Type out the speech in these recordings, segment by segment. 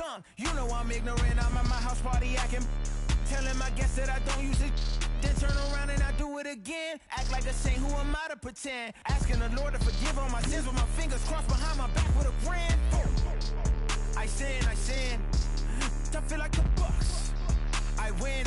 dunk. You know I'm ignorant, I'm at my house party acting. Telling my guests that I don't use it. Then turn around and I do it again. Act like a saint, who am I to pretend? Asking the Lord to forgive all my sins with my fingers crossed behind my back with a grand. I sin. I feel like the Bucks. I win.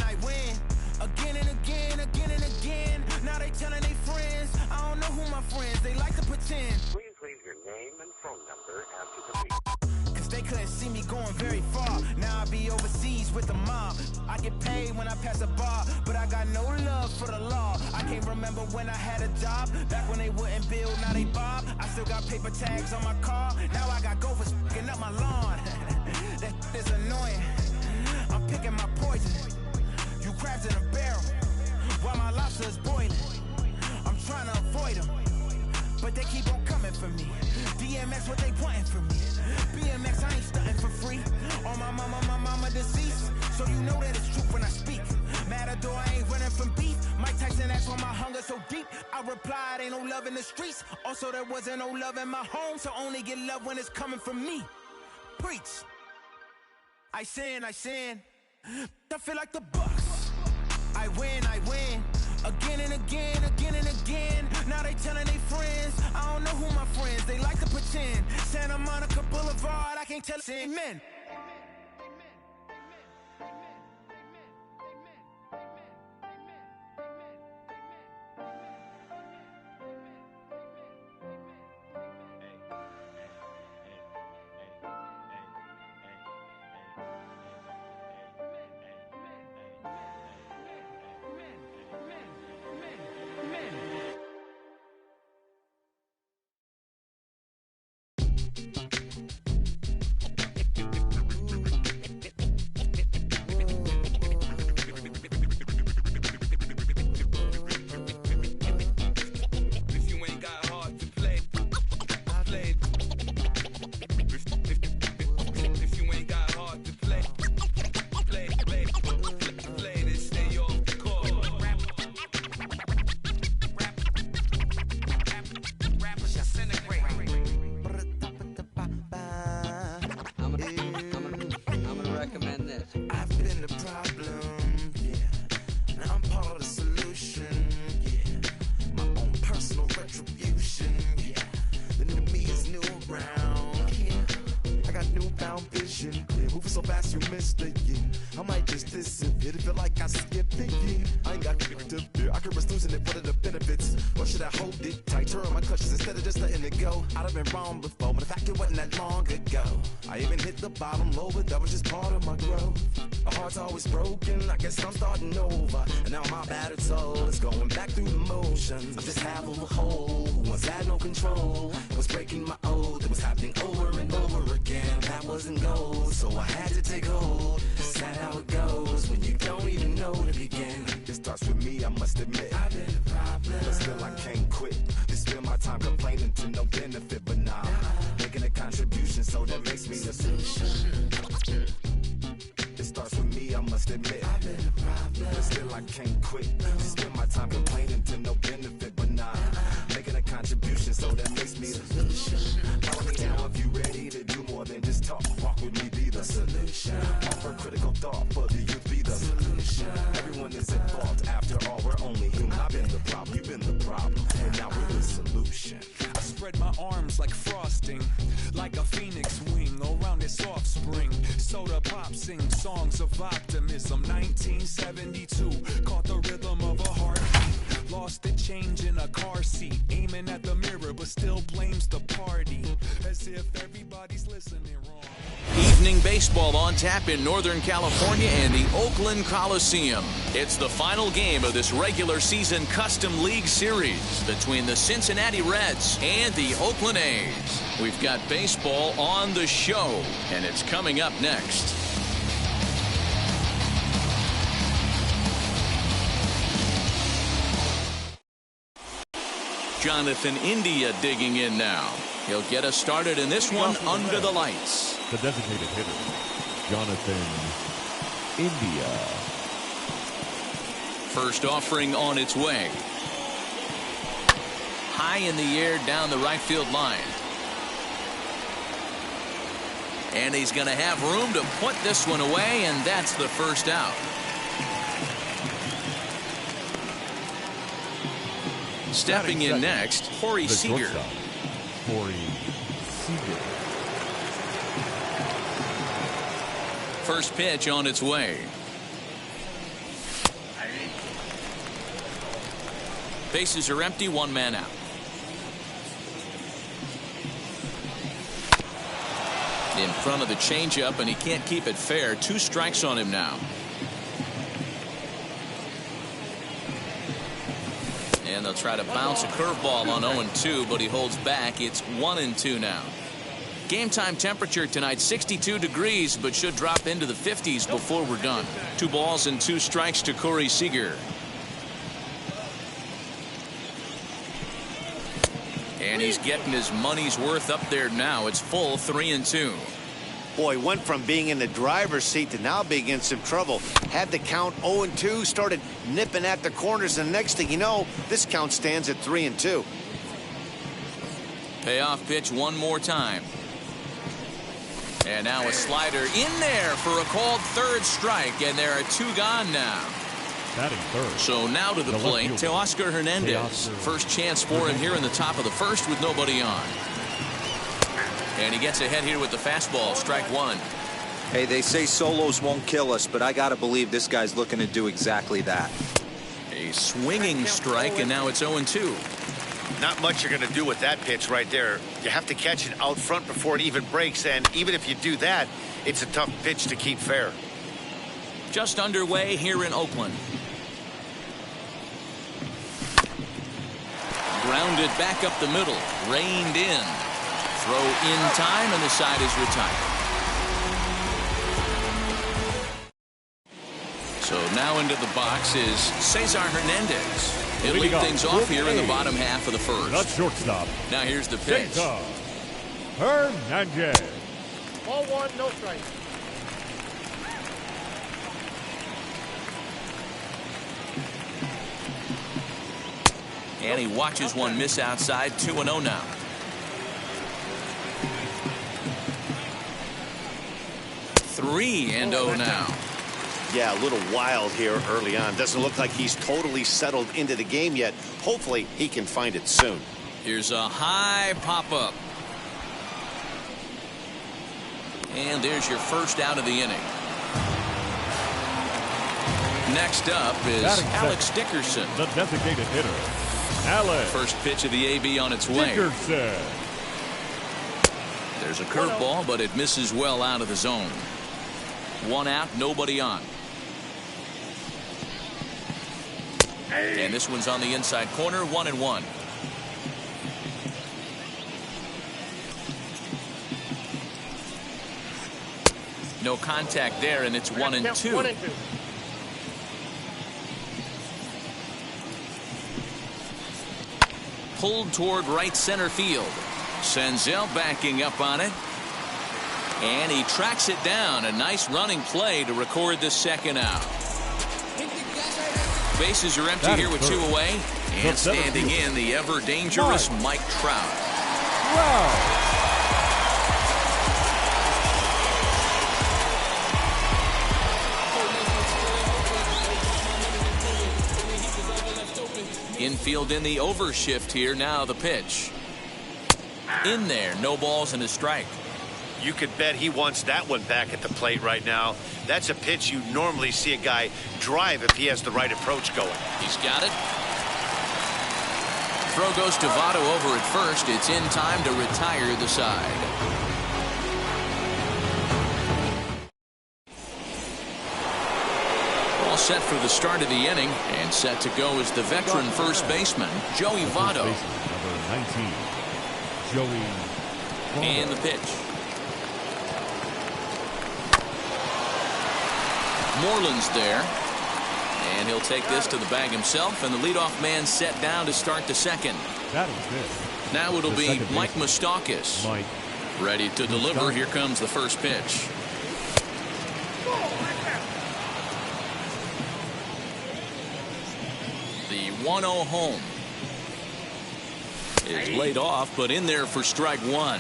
Again and again. Now they telling their friends. I don't know who my friends, they like to pretend. Please leave your name and phone number after the beep. Cause they couldn't see me going very far. Now I be overseas with the mob. I get paid when I pass a bar, but I got no love for the law. I can't remember when I had a job. Back when they wouldn't build, now they bob. I still got paper tags on my car. Now I got gophers f***ing up my lawn. That is annoying. I'm picking my poison. You crabs in a barrel while my lobster is boiling. I'm trying to avoid them, but they keep on coming for me. DMX, what they wanting from me? BMX, I ain't stunting for free. On my mama deceased, so you know that it's truth when I speak. Matador, I ain't running from beef. Mike Tyson asked why my hunger so deep. I replied, ain't no love in the streets. Also, there wasn't no love in my home, so only get love when it's coming from me. Preach. I sin. I feel like the Bucks. I win. Again and again. Now they telling their friends. I don't know who my friends, they like to pretend. Santa Monica Boulevard, I can't tell. Amen. So fast you missed it, yeah. I might just disappear. It feel like I skipped it, yeah. I ain't got to fear. I could risk losing it for the benefits. Or should I hold it tight? Turn my clutches instead of just letting it go. I'd have been wrong before, but the fact it wasn't that long ago. I even hit the bottom low, but that was just part of my growth. My heart's always broken, I guess I'm starting over. And now my battered soul is going back through the motions. I'm just half of a whole, once had no control. I was breaking my oath, it was happening over and over again. That wasn't gold, so I had to take hold. Sad how it goes when you don't even know to begin. It starts with me, I must admit. I've been a problem, but still I can't quit. Just spend my time complaining to no benefit, but nah, making a contribution, so that makes me a solution. It starts with me, I must admit. I've been a problem, but still I can't quit. Just spend my time complaining to no benefit, but nah, making a contribution, so that makes me a solution. Follow me now if you ready to do more than just talk. Walk with me, be the solution. Offer critical thought for the youth, be the solution. Everyone is at fault, after all, we're only human. I've been the problem, you've been the problem, and now we're the solution. I spread my arms like frosting, like a phoenix wing around its offspring. Soda pop sings songs of optimism. 1972, caught the rhythm of a heartbeat. Lost the change in a car seat, aiming at the mirror, but still blames the party, as if everybody's listening wrong. Evening baseball on tap in Northern California and the Oakland Coliseum. It's the final game of this regular season Custom League Series between the Cincinnati Reds and the Oakland A's. We've got baseball on the show, and it's coming up next. Jonathan India digging in now. He'll get us started in this one under the lights. The designated hitter, Jonathan India. First offering on its way. High in the air down the right field line. And he's going to have room to put this one away, and that's the first out. Stepping in next, Corey Seager. Corey Seager. First pitch on its way. Bases are empty, one man out. In front of the changeup, and he can't keep it fair. 2 strikes on him now. And they'll try to bounce a curveball on 0-2, but he holds back. It's 1-2 now. Game time temperature tonight 62 degrees, but should drop into the 50s before we're done. 2 balls and 2 strikes to Corey Seager. And he's getting his money's worth up there now. It's full 3-2. Boy, went from being in the driver's seat to now being in some trouble. Had the count 0-2, started nipping at the corners, and the next thing you know, this count stands at 3-2. Payoff pitch one more time. And now a slider in there for a called third strike, and there are 2 gone now. Batting third. So now to the plate, Teoscar Hernandez. First chance for him here in the top of the first with nobody on. And he gets ahead here with the fastball, strike 1. Hey, they say solos won't kill us, but I got to believe this guy's looking to do exactly that. A swinging strike, and now it's 0-2. Not much you're going to do with that pitch right there. You have to catch it out front before it even breaks, and even if you do that, it's a tough pitch to keep fair. Just underway here in Oakland. Grounded back up the middle, reined in. Throw in time, and the side is retired. So now into the box is Cesar Hernandez. He'll lead things off here in the bottom half of the first. That's shortstop. Now here's the pitch. Cesar Hernandez. Ball 1, no strike. And he watches one miss outside. 2-0 now. Three and 0 now. Yeah, a little wild here early on. Doesn't look like he's totally settled into the game yet. Hopefully he can find it soon. Here's a high pop-up. And there's your first out of the inning. Next up is Alex Dickerson. The designated hitter, Alex. First pitch of the AB on its way. Dickerson. There's a curveball, but it misses well out of the zone. 1 out, nobody on. And this one's on the inside corner, 1-1. No contact there, and it's 1-2. Pulled toward right center field. Senzel backing up on it. And he tracks it down. A nice running play to record the second out. Bases are empty here with 2 away. And standing in, the ever dangerous Mike Trout. Wow. Infield in the overshift here. Now the pitch. In there. No balls and a strike. You could bet he wants that one back at the plate right now. That's a pitch you normally see a guy drive if he has the right approach going. He's got it. Throw goes to Votto over at first. It's in time to retire the side. All set for the start of the inning, and set to go is the veteran first baseman, Joey Votto. Number 19, Joey Votto. And the pitch. Moreland's there. And he'll take this to the bag himself, and the leadoff man set down to start the second. That is good. Now it'll be Mike Moustakas. Ready to deliver. Here comes the first pitch. The 1-0 home is laid off, but in there for strike 1.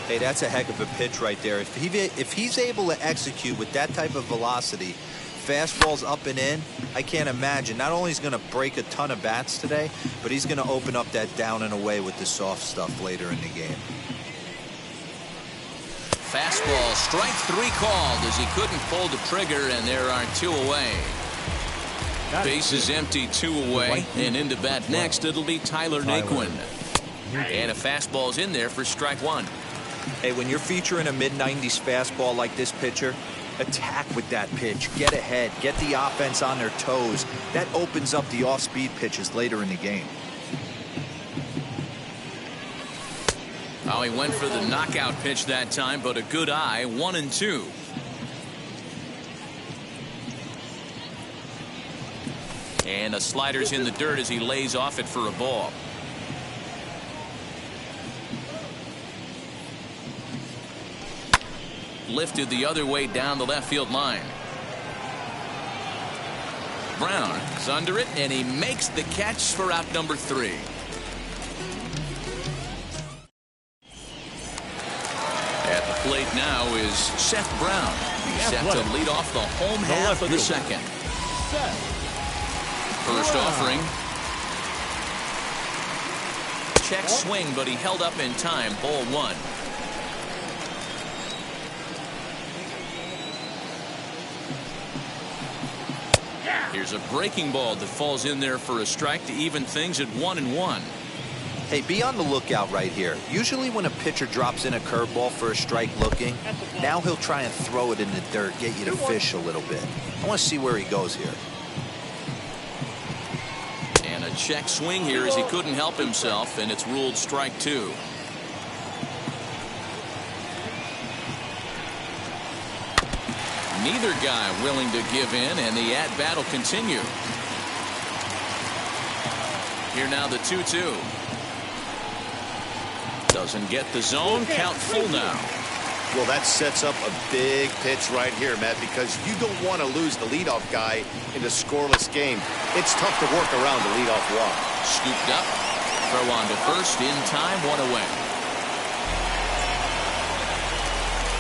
Hey, that's a heck of a pitch right there. If he's able to execute with that type of velocity, fastballs up and in, I can't imagine. Not only is he going to break a ton of bats today, but he's going to open up that down and away with the soft stuff later in the game. Fastball, strike 3 called as he couldn't pull the trigger, and there are 2 away. Base is empty, 2 away, and into bat next, it'll be Tyler Naquin. And a fastball's in there for strike 1. Hey, when you're featuring a mid-90s fastball like this pitcher, attack with that pitch. Get ahead. Get the offense on their toes. That opens up the off-speed pitches later in the game. Oh, he went for the knockout pitch that time, but a good eye, 1-2. And a slider's in the dirt as he lays off it for a ball. Lifted the other way down the left field line. Brown is under it, and he makes the catch for out number 3. At the plate now is Seth Brown. He's set to lead off the home half of the second. First offering. Check swing, but he held up in time. Ball 1. Here's a breaking ball that falls in there for a strike to even things at 1-1. Hey, be on the lookout right here. Usually when a pitcher drops in a curveball for a strike looking, now he'll try and throw it in the dirt, get you to fish a little bit. I want to see where he goes here. And a check swing here as he couldn't help himself, and it's ruled strike 2. Neither guy willing to give in, and the at-bat will continue. Here now the 2-2. Doesn't get the zone. Count full now. Well, that sets up a big pitch right here, Matt, because you don't want to lose the leadoff guy in a scoreless game. It's tough to work around the leadoff walk. Scooped up. Throw on to first. In time. 1 away.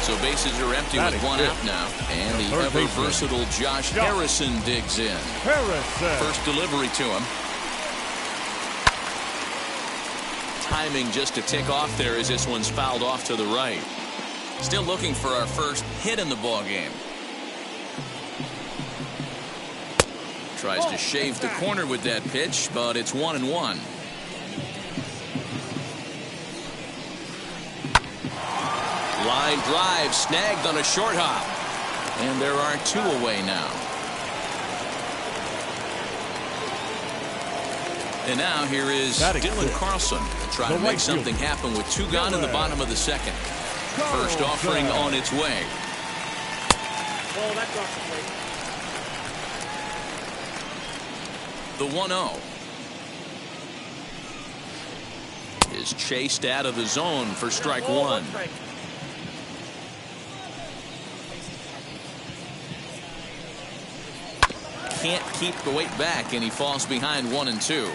So bases are empty with 1 out now. And the ever-versatile Josh Harrison digs in. First delivery to him. Timing just a tick off there as this one's fouled off to the right. Still looking for our first hit in the ball game. Tries to shave the corner with that pitch, but it's 1-1. Line drive snagged on a short hop. And there are 2 away now. And now here is Dylan Carlson trying to make something happen with 2 gone in the bottom of the second. First offering on its way. Oh, that's off the plate. The 1-0 is chased out of the zone for strike 1. Can't keep the weight back, and he falls behind 1-2.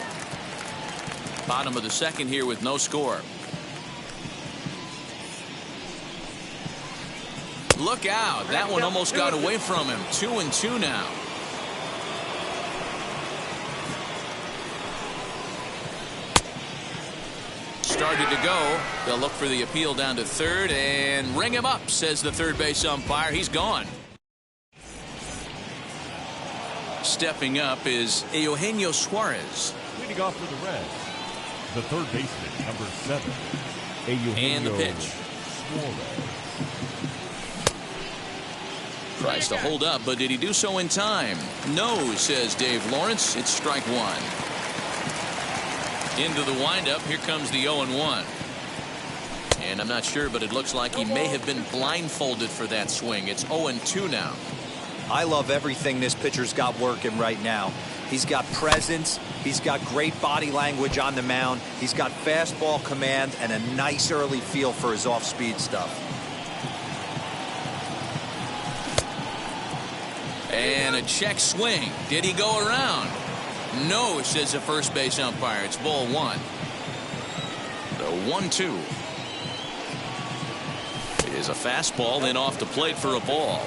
Bottom of the second here with no score. Look out. That one almost got away from him. 2-2 now. Started to go. They'll look for the appeal down to third and ring him up, says the third base umpire. He's gone. Stepping up is Eugenio Suarez. Leading off for the Reds, the third baseman, number 7, Eugenio and the pitch. Suarez. Tries to hold up, but did he do so in time? No, says Dave Lawrence. It's strike 1. Into the windup. Here comes the 0-1. And I'm not sure, but it looks like he may have been blindfolded for that swing. It's 0-2 now. I love everything this pitcher's got working right now. He's got presence. He's got great body language on the mound. He's got fastball command and a nice early feel for his off-speed stuff. And a check swing. Did he go around? No, says the first base umpire. It's ball 1. The 1-2. is a fastball in off the plate for a ball.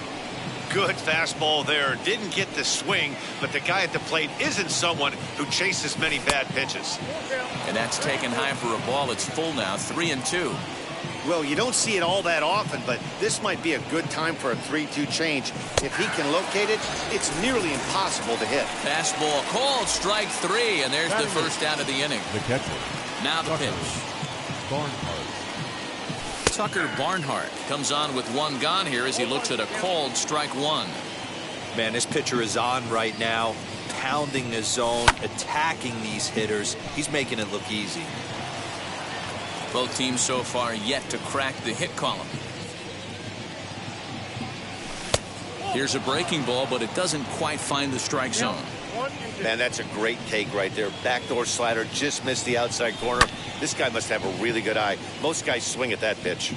Good fastball there. Didn't get the swing, but the guy at the plate isn't someone who chases many bad pitches. And that's taken high for a ball. It's full now, 3-2. Well, you don't see it all that often, but this might be a good time for a 3-2 change. If he can locate it, it's nearly impossible to hit. Fastball called, strike 3, and there's the first out of the inning. The catcher. Now the pitch. Barnhart. Tucker Barnhart comes on with one gone here as he looks at a called strike 1. Man, this pitcher is on right now, pounding the zone, attacking these hitters. He's making it look easy. Both teams so far yet to crack the hit column. Here's a breaking ball, but it doesn't quite find the strike zone. Man, that's a great take right there. Backdoor slider just missed the outside corner. This guy must have a really good eye. Most guys swing at that pitch.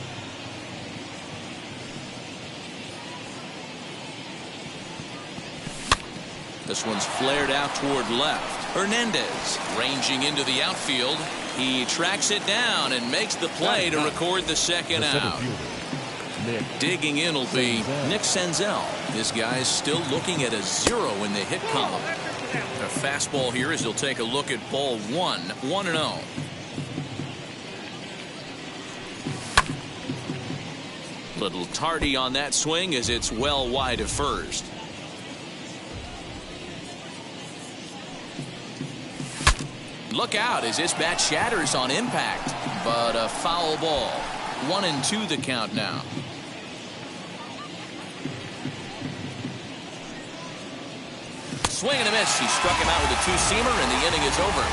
This one's flared out toward left. Hernandez ranging into the outfield. He tracks it down and makes the play to record the second out. Digging in will be Nick Senzel. This guy's still looking at a 0 in the hit column. A fastball here as he'll take a look at ball 1, 1-0. Little tardy on that swing as it's well wide of first. Look out as this bat shatters on impact, but a foul ball. 1-2 the count now. Swing and a miss. He struck him out with a two-seamer, and the inning is over.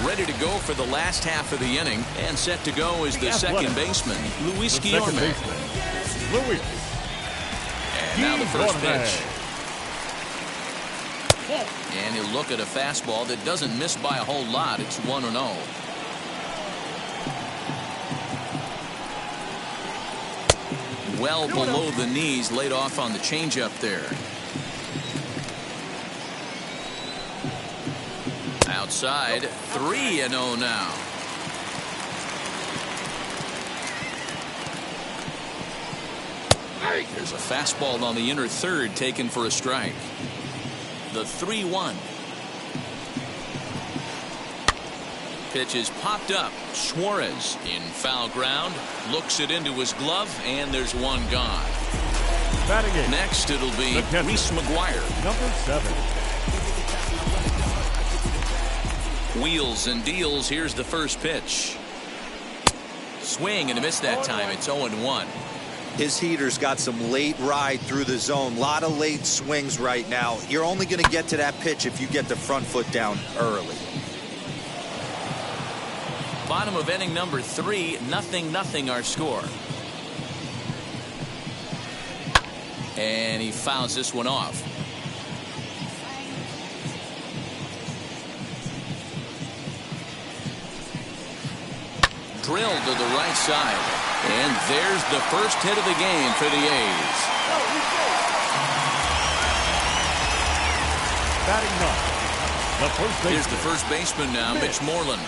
Ready to go for the last half of the inning, and set to go is the second baseman, Luis Guillorme. And now the first pitch. And he'll look at a fastball that doesn't miss by a whole lot. It's 1-0. Well below the knees, laid off on the changeup there. Outside, 3-0 now. There's a fastball on the inner third taken for a strike. The 3-1. Pitch is popped up. Suarez in foul ground, looks it into his glove, and there's one gone. Next it'll be Reese McGuire. Number 7. Wheels and deals. Here's the first pitch. Swing and a miss that time. It's 0-1. His heater's got some late ride through the zone. A lot of late swings right now. You're only going to get to that pitch if you get the front foot down early. Bottom of inning number 3, 0-0 our score. And he fouls this one off. Drilled to the right side. And there's the first hit of the game for the A's. Batting 9. The first baseman. Here's the first baseman now, Mitch Moreland.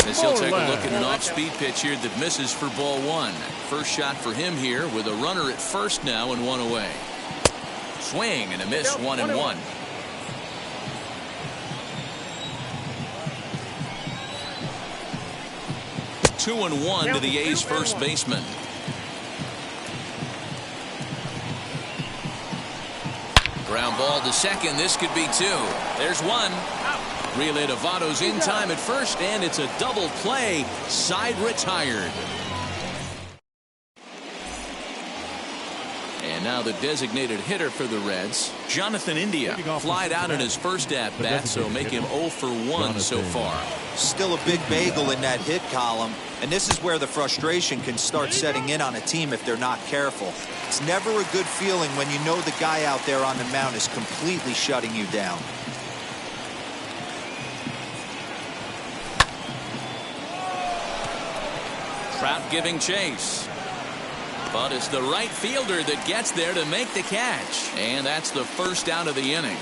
As he'll take a look at an off-speed pitch here that misses for ball 1. First shot for him here with a runner at first now and 1 away. Swing and a miss, 1-1. Two and 1 to the A's first baseman. Ground ball to second. This could be 2. There's 1. Relay to Votto's in time at first, and it's a double play. Side retired. And now the designated hitter for the Reds, Jonathan India, flied out in his first at-bat, so make him 0 for 1 so far. Still a big bagel in that hit column, and this is where the frustration can start setting in on a team if they're not careful. It's never a good feeling when you know the guy out there on the mound is completely shutting you down. Trout giving chase. But it's the right fielder that gets there to make the catch. And that's the first out of the inning.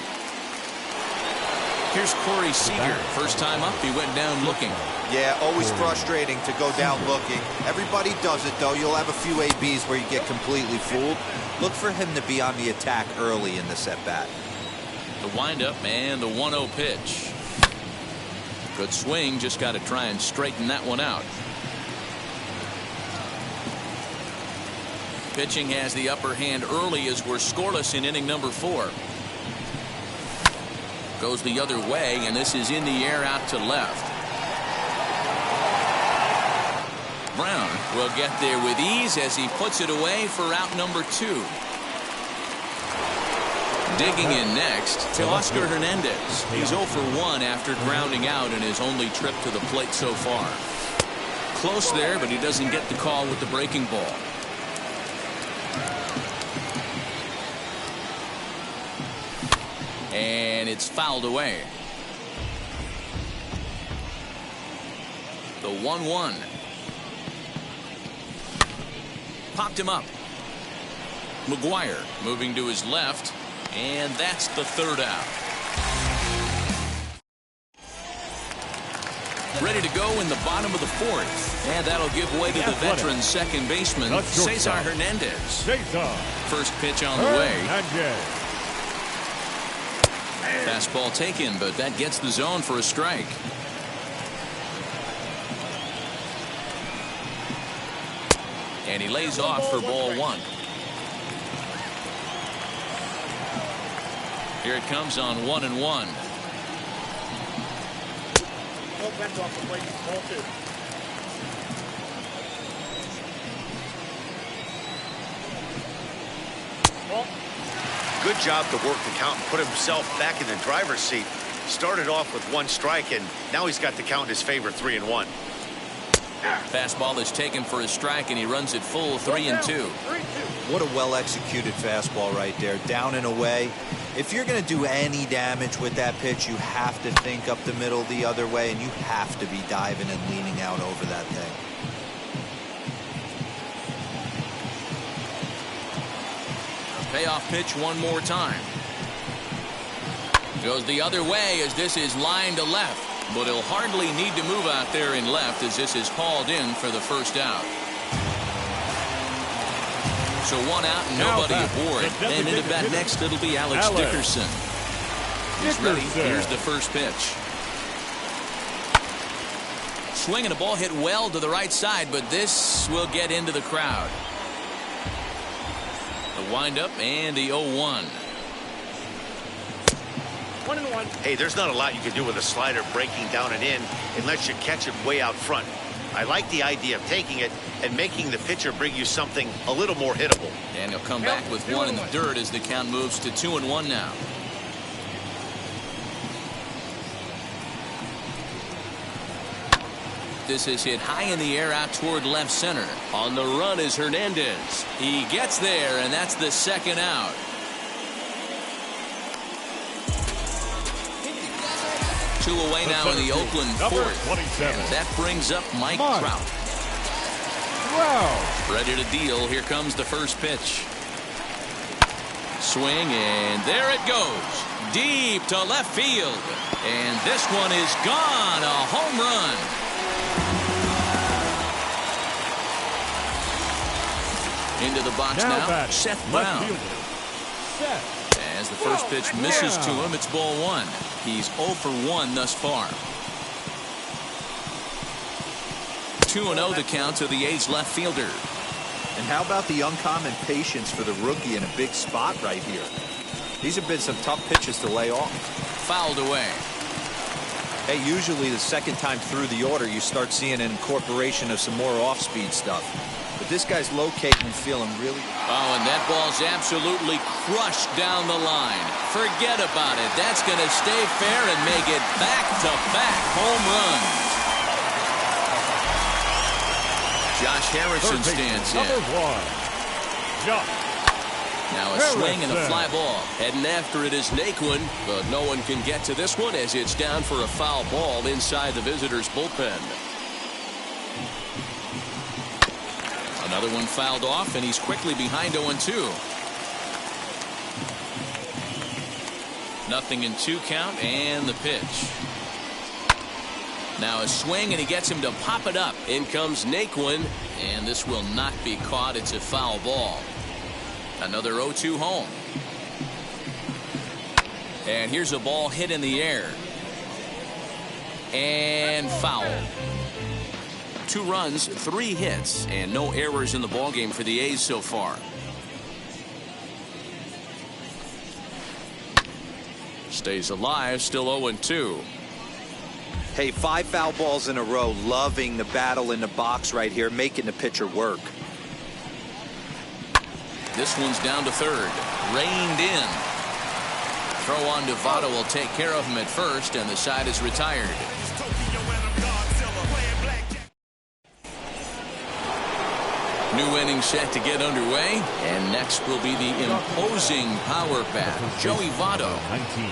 Here's Corey Seager. First time up, he went down looking. Yeah, always frustrating to go down looking. Everybody does it, though. You'll have a few ABs where you get completely fooled. Look for him to be on the attack early in this at-bat. The windup and the 1-0 pitch. Good swing, just got to try and straighten that one out. Pitching has the upper hand early as we're scoreless in inning number 4. Goes the other way, and this is in the air out to left. Brown will get there with ease as he puts it away for out number 2. Digging in next to Oscar Hernandez. He's 0 for 1 after grounding out in his only trip to the plate so far. Close there, but he doesn't get the call with the breaking ball. And it's fouled away. The 1-1. Popped him up. McGuire moving to his left, and that's the 3rd out. Ready to go in the bottom of the 4th, and that'll give way to the veteran second baseman, Cesar Hernandez. First pitch on the way. Fastball taken, but that gets the zone for a strike. And he lays off for ball 1. Here it comes on 1-1. That's off the plate. Ball 2. Good job to work the count and put himself back in the driver's seat. Started off with 1 strike, and now he's got the count in his favor, 3-1. Fastball is taken for a strike, and he runs it full 3-2. What a well-executed fastball right there, down and away. If you're going to do any damage with that pitch, you have to think up the middle the other way, and you have to be diving and leaning out over that thing. A payoff pitch one more time. Goes the other way as this is lined to left. But he'll hardly need to move out there in left as this is hauled in for the first out. So 1 out and nobody aboard. And into bat next, it'll be Alex Dickerson. He's ready. Here's the first pitch. Swing and a ball hit well to the right side, but this will get into the crowd. The windup and the 0-1. 1-1. Hey, there's not a lot you can do with a slider breaking down and in unless you catch it way out front. I like the idea of taking it and making the pitcher bring you something a little more hittable. And he'll come back with 1 in the dirt as the count moves to 2-1 now. This is hit high in the air out toward left center. On the run is Hernandez. He gets there, and that's the 2nd out. Two away now in the Oakland 4th. And that brings up Mike Trout. Ready to deal. Here comes the first pitch. Swing, and there it goes. Deep to left field. And this one is gone. A home run. Into the box now. Seth Brown. As the first pitch misses to him, it's ball 1. He's 0 for 1 thus far. 2-0 the count to the A's left fielder. And how about the uncommon patience for the rookie in a big spot right here? These have been some tough pitches to lay off. Fouled away. Hey, usually the second time through the order, you start seeing an incorporation of some more off-speed stuff. But this guy's locating and feeling really. Oh, and that ball's absolutely crushed down the line. Forget about it. That's going to stay fair and make it back-to-back home runs. Josh Harrison stands in. Number 1. Josh. Now a swing and a fly ball. Heading after it is Naquin, but no one can get to this one as it's down for a foul ball inside the visitors' bullpen. Another one fouled off, and he's quickly behind 0-2. Nothing in 2 count, and the pitch. Now a swing, and he gets him to pop it up. In comes Naquin. And this will not be caught. It's a foul ball. Another 0-2 home. And here's a ball hit in the air. And foul. 2 runs, 3 hits, and no errors in the ballgame for the A's so far. Stays alive, still 0-2. Hey, 5 foul balls in a row. Loving the battle in the box right here, making the pitcher work. This one's down to third. Reined in. Throw on to Votto will take care of him at first, and the side is retired. New inning set to get underway, and next will be the imposing power bat, Joey Votto. 19.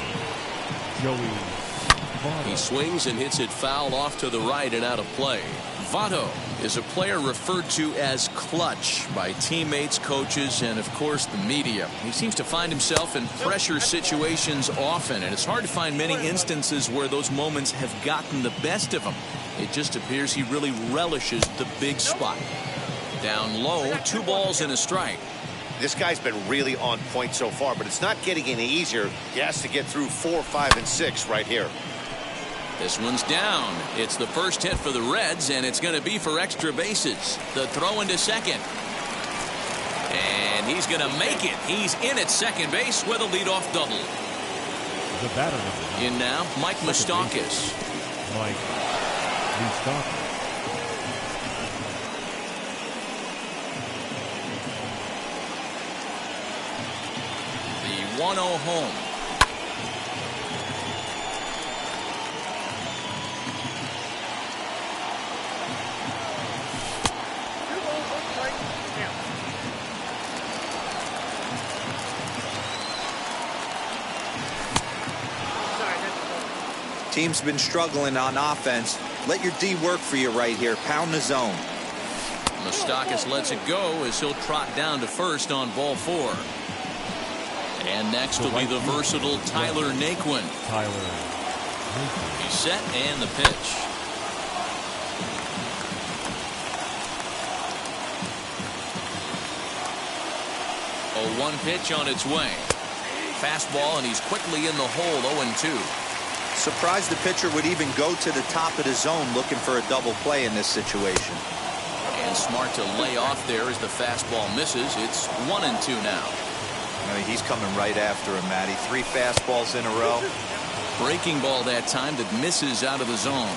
Joey Votto. He swings and hits it foul off to the right and out of play. Votto is a player referred to as clutch by teammates, coaches, and of course the media. He seems to find himself in pressure situations often, and it's hard to find many instances where those moments have gotten the best of him. It just appears he really relishes the big spot. Down low, 2 balls and a strike. This guy's been really on point so far, but it's not getting any easier. He has to get through 4, 5, and 6 right here. This one's down. It's the first hit for the Reds, and it's going to be for extra bases. The throw into second. And he's going to make it. He's in at second base with a leadoff double. The batter number 9. In now, Mike Moustakas. Mike Moustakas. The 1-0 home. Team's been struggling on offense. Let your D work for you right here. Pound the zone. Moustakas lets it go as he'll trot down to first on ball 4. And next will be the versatile Tyler Naquin. He's set and the pitch. A 1 pitch on its way. Fastball, and he's quickly in the hole. 0-2. Surprised the pitcher would even go to the top of the zone looking for a double play in this situation. And smart to lay off there as the fastball misses. It's 1-2 now. I mean, he's coming right after him, Matty. 3 fastballs in a row. Breaking ball that time that misses out of the zone.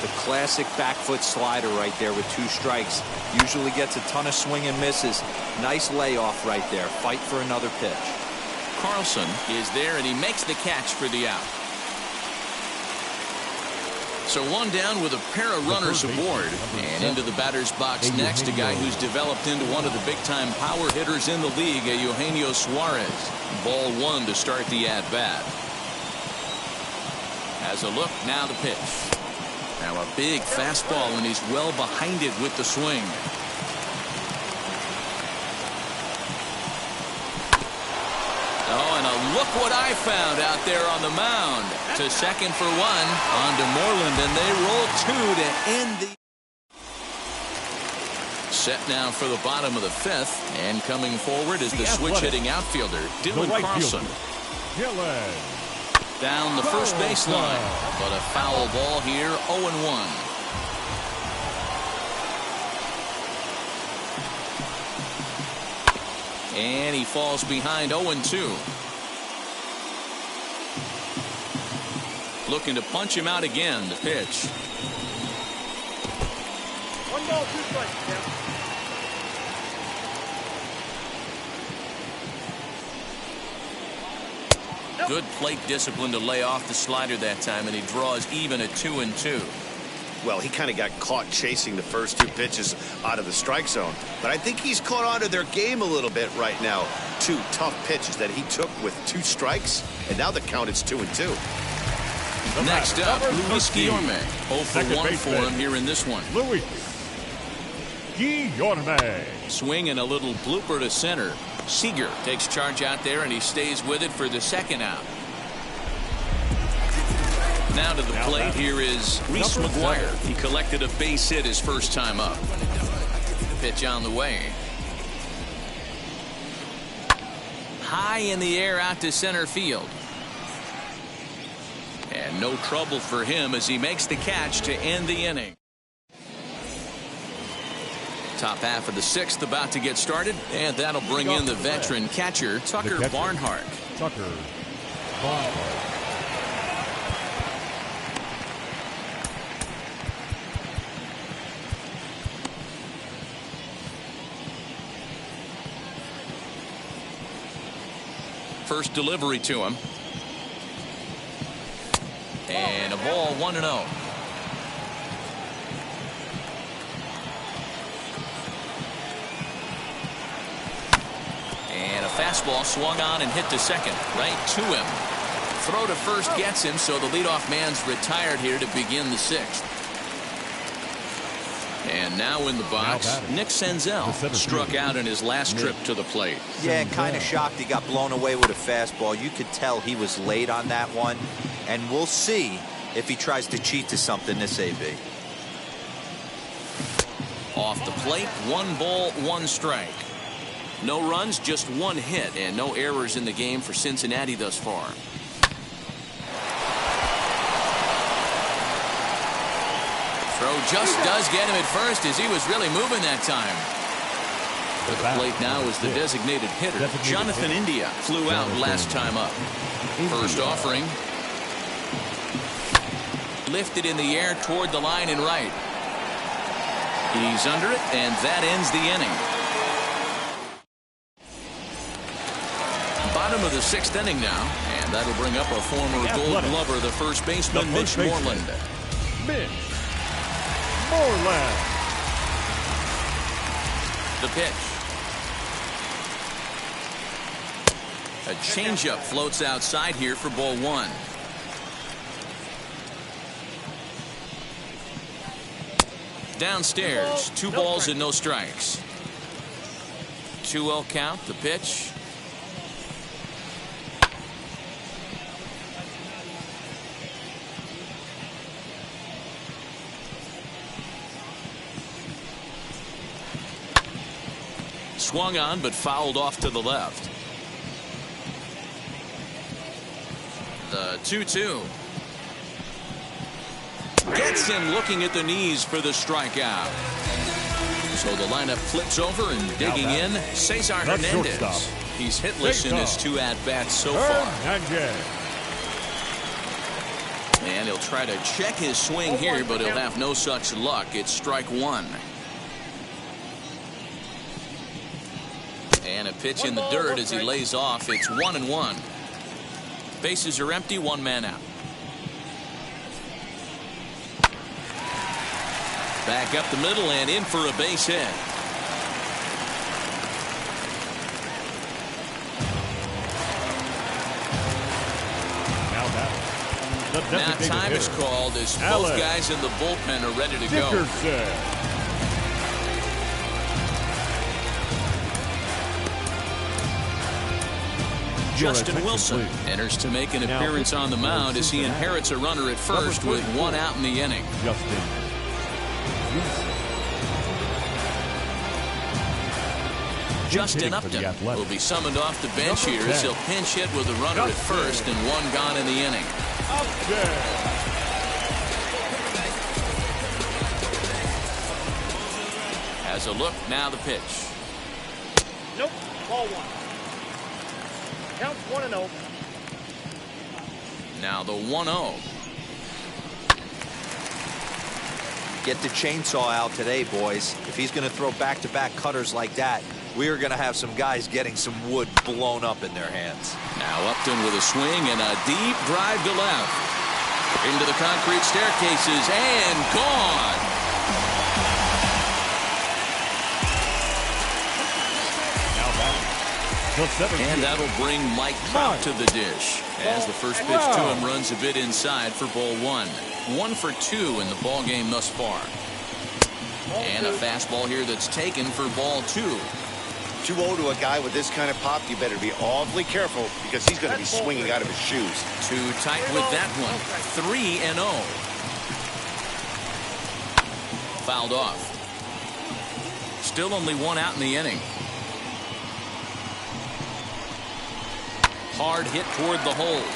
The classic back foot slider right there with 2 strikes. Usually gets a ton of swing and misses. Nice layoff right there. Fight for another pitch. Carlson is there, and he makes the catch for the out. So 1 down with a pair of runners aboard. And into the batter's box next, a guy who's developed into one of the big-time power hitters in the league, Eugenio Suarez. Ball 1 to start the at-bat. As a look, now the pitch. Now a big fastball, and he's well behind it with the swing. Oh, and a look what I found out there on the mound. To second for 1. On to Moreland, and they roll 2 to end the... Set now for the bottom of the 5th, and coming forward is the switch-hitting outfielder, Dylan Carlson. Down the first baseline, but a foul ball here, 0-1. And he falls behind 0-2. Looking to punch him out again. The pitch. 1 ball, 2 strikes. Yeah. Good plate discipline to lay off the slider that time, and he draws even at 2-2. Well, he kind of got caught chasing the first 2 pitches out of the strike zone. But I think he's caught on to their game a little bit right now. 2 tough pitches that he took with 2 strikes, and now the count is 2-2. Next up, Luis Guillorme. 0 for 1 for him here in this one. Luis Guillorme. Swing and a little blooper to center. Seager takes charge out there, and he stays with it for the second out. Now to the plate here is Reese McGuire. He collected a base hit his first time up. Pitch on the way. High in the air out to center field. And no trouble for him as he makes the catch to end the inning. Top half of the sixth about to get started, and that'll bring in the veteran catcher Tucker Barnhart. Tucker Barnhart. First delivery to him. And a ball 1-0. And a fastball swung on and hit to second. Right to him. Throw to first gets him, so the leadoff man's retired here to begin the sixth. And now in the box, Nick Senzel struck out in his last trip to the plate. Yeah, kind of shocked he got blown away with a fastball. You could tell he was late on that one. And we'll see if he tries to cheat to something this AB. Off the plate, 1 ball, 1 strike. No runs, just 1 hit, and no errors in the game for Cincinnati thus far. Throw just does get him at first as he was really moving that time. For the plate now is the designated hitter. Jonathan India flew out last time up. First offering. Lifted in the air toward the line and right. He's under it, and that ends the inning. Bottom of the 6th inning now, and that'll bring up a former Gold Glover, the first baseman, Mitch Moreland. Mitch Moreland. The pitch. A changeup floats outside here for ball 1. Downstairs, 2 balls and no strikes. 2-0 count. The pitch. Swung on but fouled off to the left. The 2-2. Gets him looking at the knees for the strikeout. So the lineup flips over and digging in, Cesar Hernandez. He's hitless in his 2 at-bats so far. And he'll try to check his swing here, but he'll have no such luck. It's strike 1. And a pitch in the dirt as he lays off. It's 1-1. Bases are empty, 1 man out. Back up the middle and in for a base hit. Now time is called as both guys in the bullpen are ready to go. Justin Wilson enters to make an appearance on the mound as he inherits a runner at first with 1 out in the inning. Justin Upton will be summoned off the bench here as he'll pinch hit with a runner at first and 1 gone in the inning. Has a look, now the pitch. Nope, ball 1. Counts 1-0. Now the 1-0. Get the chainsaw out today, boys. If he's going to throw back-to-back cutters like that, we are going to have some guys getting some wood blown up in their hands. Now Upton with a swing and a deep drive to left. Into the concrete staircases and gone. And that'll bring Mike Trout to the dish as the first pitch to him runs a bit inside for ball 1. 1 for 2 in the ball game thus far. And a fastball here that's taken for ball 2. 2-0 to a guy with this kind of pop, you better be awfully careful because he's going to be swinging out of his shoes. Too tight with that one. 3-0. Fouled off. Still only one out in the inning. Hard hit toward the hole.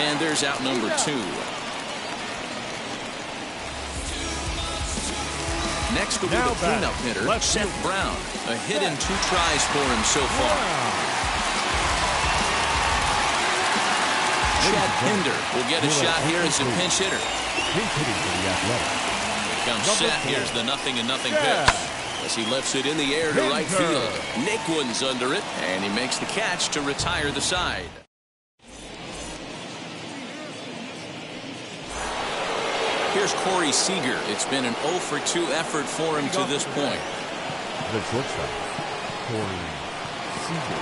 And there's out number 2. Next will be the cleanup hitter, Seth Brown. A hit in 2 tries for him so far. Chad Pinder will get a shot here as a pinch hitter. Comes Seth. Here's the 0-0 pitch. As he lifts it in the air to right field. Naquin's under it, and he makes the catch to retire the side. Here's Corey Seager. It's been an 0-for-2 effort for him to this point. The shortstop, Corey Seager.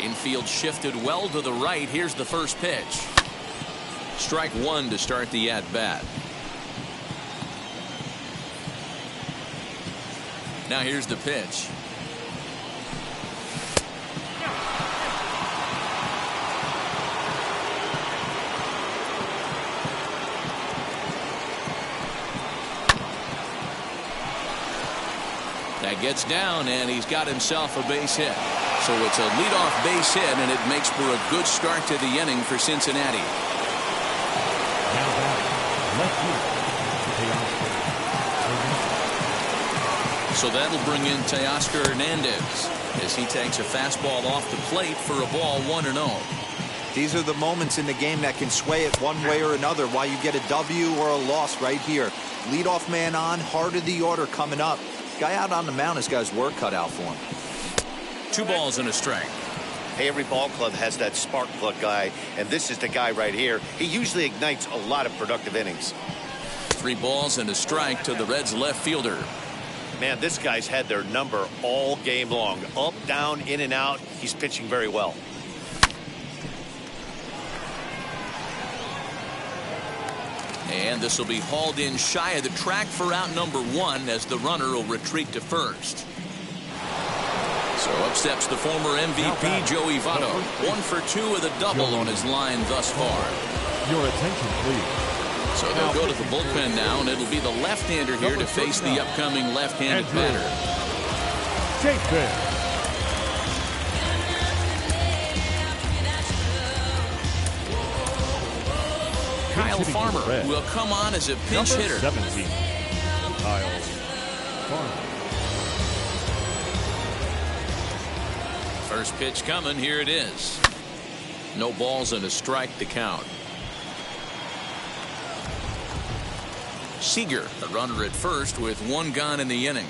Infield shifted well to the right. Here's the first pitch. Strike 1 to start the at-bat. Now here's the pitch. That gets down, and he's got himself a base hit. So it's a leadoff base hit, and it makes for a good start to the inning for Cincinnati. Now batting, left field, So that'll bring in Teoscar Hernandez as he takes a fastball off the plate for a ball 1-0. These are the moments in the game that can sway it one way or another, why you get a W or a loss right here. Leadoff man on, heart of the order coming up. Guy out on the mound has got his work cut out for him. 2 balls and a strike. Hey, every ball club has that spark plug guy, and this is the guy right here. He usually ignites a lot of productive innings. 3 balls and a strike to the Reds left fielder. Man, this guy's had their number all game long. Up, down, in and out. He's pitching very well. And this will be hauled in shy of the track for out number 1 as the runner will retreat to first. So up steps the former MVP Joey Votto. 1-for-2 with a double on his line thus far. Your attention, please. So they'll go to the bullpen now, and it'll be the left-hander here to face the upcoming left-handed batter. Jake Bear. Kyle Farmer will come on as a pinch hitter. 17. Kyle Farmer. First pitch coming. Here it is. No balls and a strike to count. Seager, the runner at first with 1 gone in the inning.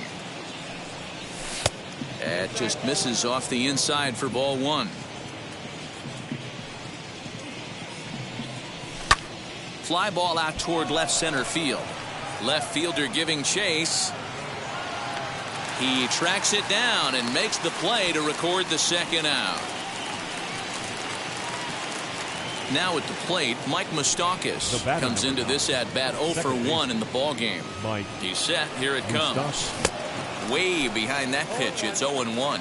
That just misses off the inside for ball 1. Fly ball out toward left center field. Left fielder giving chase. He tracks it down and makes the play to record the second out. Now at the plate, Mike Moustakas comes into this at-bat 0-for-1 in the ballgame. He's set. Here it comes. Way behind that pitch. It's 0-1.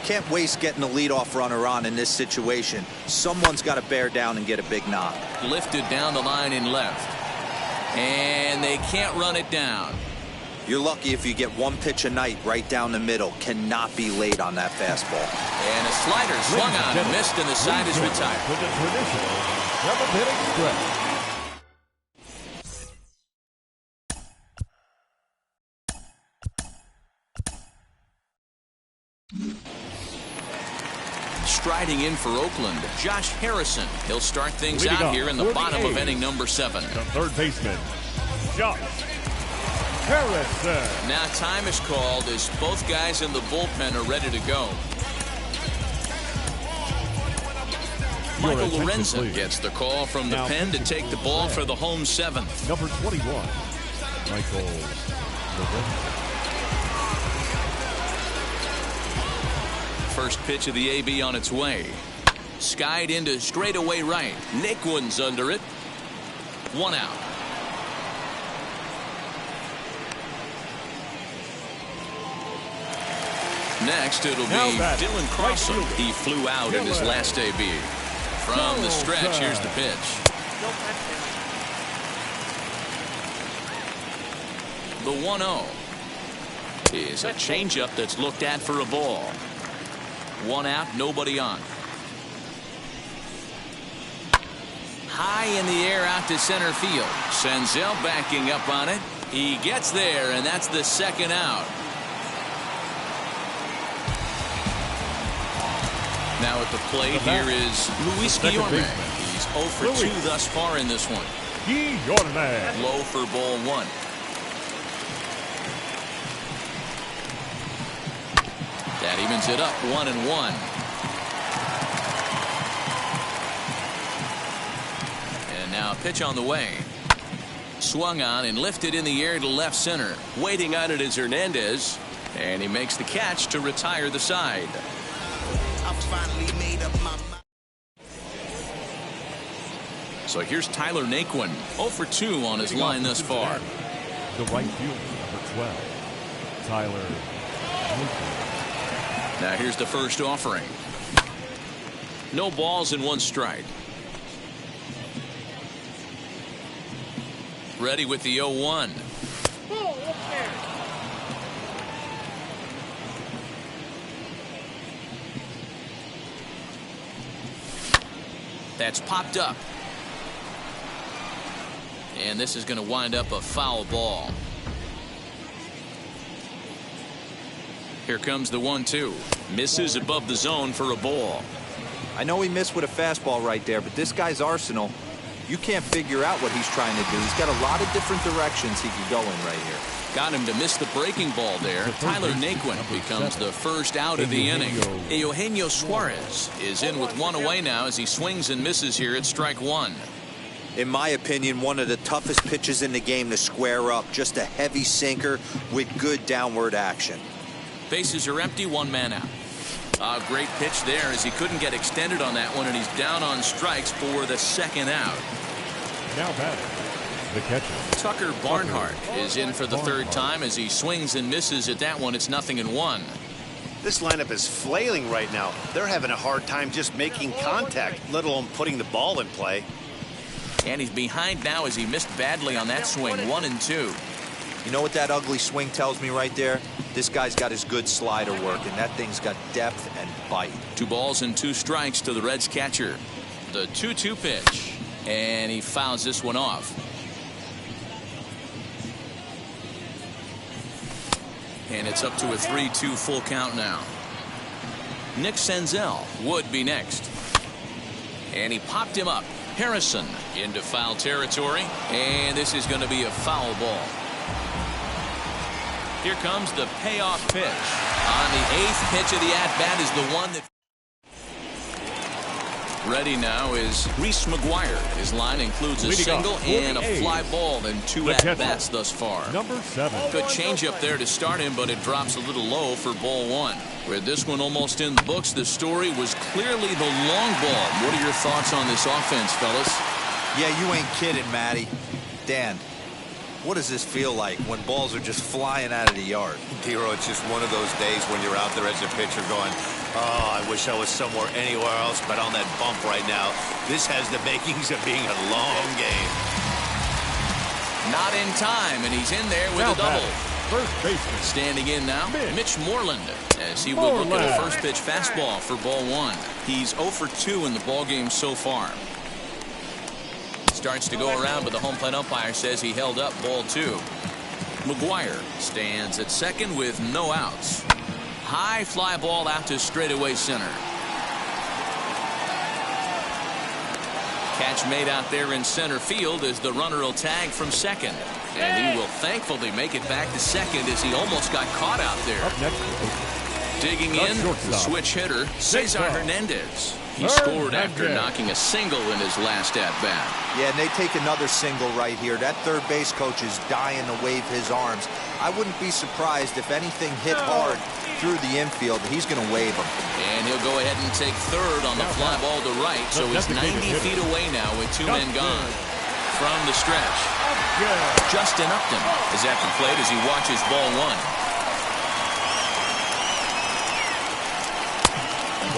Can't waste getting the leadoff runner on in this situation. Someone's got to bear down and get a big knock. Lifted down the line in left. And they can't run it down. You're lucky if you get 1 pitch a night right down the middle. Cannot be late on that fastball. And a slider swung on and missed, and the side is retired. With the traditional 7th-inning stretch. Striding in for Oakland, Josh Harrison. He'll start things out here in the bottom of inning number 7. The third baseman, Josh Harrison. Now time is called as both guys in the bullpen are ready to go. Michael Lorenzen gets the call from the pen to take the ball for the home 7th. Number 21, Michael Lorenzen. First pitch of the AB on its way. Skied into straightaway right. Naquin's under it. 1 out. Next, it'll be Dylan Crossan. He flew out in his last AB. From the stretch, here's the pitch. The 1-0 is a changeup that's looked at for a ball. 1 out, nobody on. High in the air out to center field. Senzel backing up on it. He gets there, and that's the 2nd out. Now at the plate here is Luis Guillorme. He's 0 for 2 thus far in this one. Guillorme. Low for ball 1. That evens it up 1-1. And now a pitch on the way. Swung on and lifted in the air to left center. Waiting on it is Hernandez. And he makes the catch to retire the side. I finally made up my mind. So here's Tyler Naquin, 0 for 2 on his line thus far. The right fielder, number 12, Tyler Naquin. Now here's the first offering. No balls and 1 strike. Ready with the 0-1. That's popped up. And this is going to wind up a foul ball. Here comes the 1-2. Misses above the zone for a ball. I know he missed with a fastball right there, but this guy's arsenal, you can't figure out what he's trying to do. He's got a lot of different directions he could go in right here. Got him to miss the breaking ball there. Tyler Naquin becomes the first out of the inning. Eugenio Suarez is in with 1 away now as he swings and misses here at strike 1. In my opinion, one of the toughest pitches in the game to square up. Just a heavy sinker with good downward action. Bases are empty, 1 man out. A great pitch there as he couldn't get extended on that one, and he's down on strikes for the 2nd out. Now batting, the catcher, Tucker Barnhart is in for the 3rd time as he swings and misses at that one. It's 0-1. This lineup is flailing right now. They're having a hard time just making contact, let alone putting the ball in play. And he's behind now as he missed badly on that swing. 1-2. You know what that ugly swing tells me right there? This guy's got his good slider working. That thing's got depth and bite. 2 balls and 2 strikes to the Reds catcher. The 2-2 pitch. And he fouls this one off. And it's up to a 3-2 full count now. Nick Senzel would be next. And he popped him up. Harrison into foul territory. And this is going to be a foul ball. Here comes the payoff pitch. On the 8th pitch of the at-bat is the one that... Ready now is Reese McGuire. His line includes a single and a fly ball and 2 at-bats thus far. Number 7. Good changeup there to start him, but it drops a little low for ball 1. With this one almost in the books, the story was clearly the long ball. What are your thoughts on this offense, fellas? Yeah, you ain't kidding, Matty. Dan, what does this feel like when balls are just flying out of the yard? Hero, it's just one of those days when you're out there as a pitcher going, oh, I wish I was somewhere anywhere else but on that bump right now. This has the makings of being a long game. Not in time, and he's in there with a double. First baseman. Standing in now, Mitch Moreland, as he will look at a first pitch fastball for ball 1. He's 0 for 2 in the ball game so far. Starts to go around, but the home plate umpire says he held up ball 2. McGuire stands at second with no outs. High fly ball out to straightaway center. Catch made out there in center field as the runner will tag from second. And he will thankfully make it back to second as he almost got caught out there. Up next, Digging in, the switch hitter, Cesar Hernandez. He scored after knocking a single in his last at-bat. Yeah, and they take another single right here. That third base coach is dying to wave his arms. I wouldn't be surprised if anything hit hard through the infield. He's going to wave them. And he'll go ahead and take third on the fly ball to right, so he's 90 feet away now with 2 men gone. From the stretch, Justin Upton is at the plate as he watches ball 1.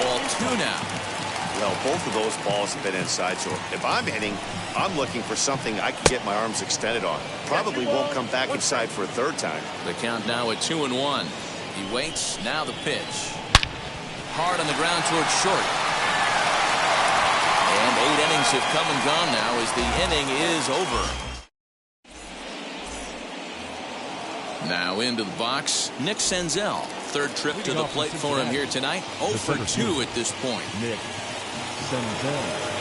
Ball 2 now. Well, both of those balls have been inside, so if I'm hitting, I'm looking for something I can get my arms extended on. Probably won't come back inside for a third time. The count now at 2-1. He waits, now the pitch. Hard on the ground towards short. And 8 innings have come and gone now as the inning is over. Now into the box, Nick Senzel. Third trip to the plate for him here tonight. 0 for 2 at this point. Nick Senzel.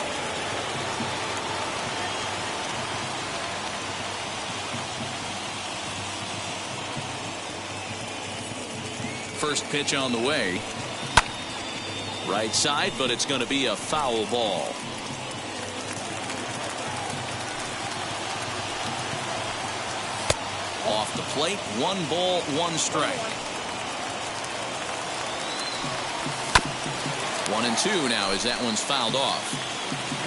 First pitch on the way. Right side, but it's going to be a foul ball. Off the plate, 1 ball, 1 strike. 1-2 now as that one's fouled off.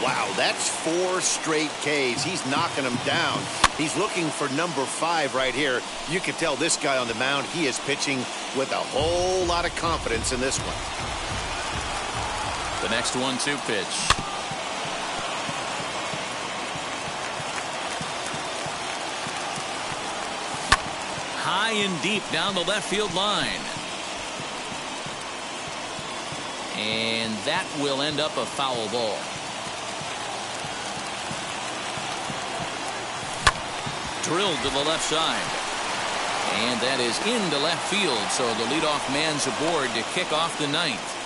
Wow, that's 4 straight Ks. He's knocking them down. He's looking for number 5 right here. You can tell this guy on the mound, he is pitching with a whole lot of confidence in this one. The next 1-2 pitch. High and deep down the left field line. And that will end up a foul ball. Drilled to the left side. And that is into left field, so the leadoff man's aboard to kick off the 9th.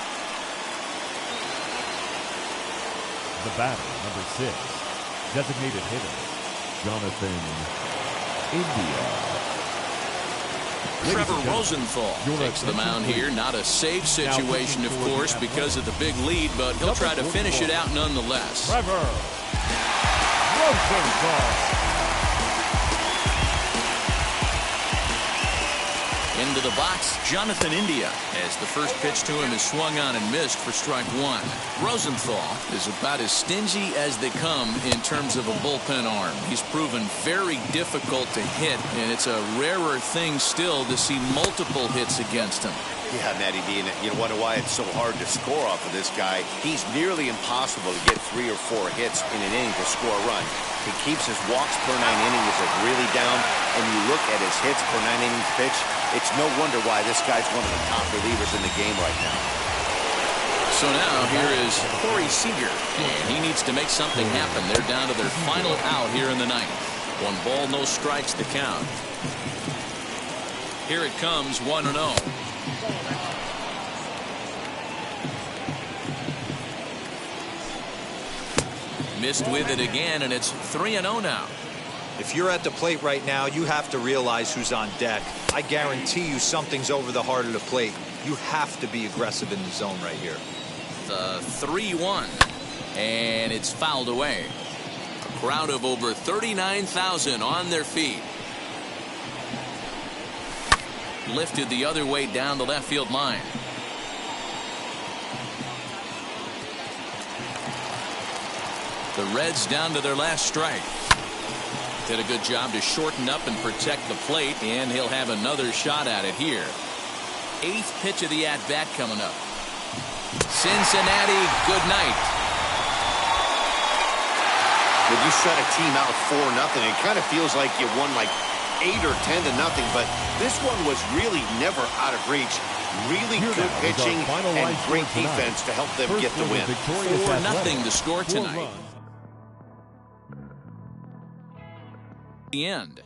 The batter, number 6, designated hitter, Jonathan India. Trevor Rosenthal takes the mound here. Not a safe situation, of course, because of the big lead, but he'll try to finish it out nonetheless. Trevor Rosenthal. Into the box, Jonathan India, as the first pitch to him is swung on and missed for strike 1. Rosenthal is about as stingy as they come in terms of a bullpen arm. He's proven very difficult to hit, and it's a rarer thing still to see multiple hits against him. Yeah, Matty D, and you wonder why it's so hard to score off of this guy. He's nearly impossible to get 3 or 4 hits in an inning to score a run. He keeps his walks per 9 innings really down, and you look at his hits per 9 innings pitch, it's no wonder why this guy's one of the top relievers in the game right now. So now here is Corey Seager, and he needs to make something happen. They're down to their final out here in the 9th. 1 ball, no strikes to count. Here it comes, 1-0. Missed with it again, and it's 3-0 now. If you're at the plate right now, you have to realize who's on deck. I guarantee you something's over the heart of the plate. You have to be aggressive in the zone right here. The 3-1, and it's fouled away. A crowd of over 39,000 on their feet. Lifted the other way down the left field line. The Reds down to their last strike. Did a good job to shorten up and protect the plate, and he'll have another shot at it here. 8th pitch of the at-bat coming up. Cincinnati, good night. When you shut a team out 4-0, it kind of feels like you won like 8 or 10-0, but this one was really never out of reach. Really good pitching and great defense to help them get the win. 4-0 the score tonight. The end.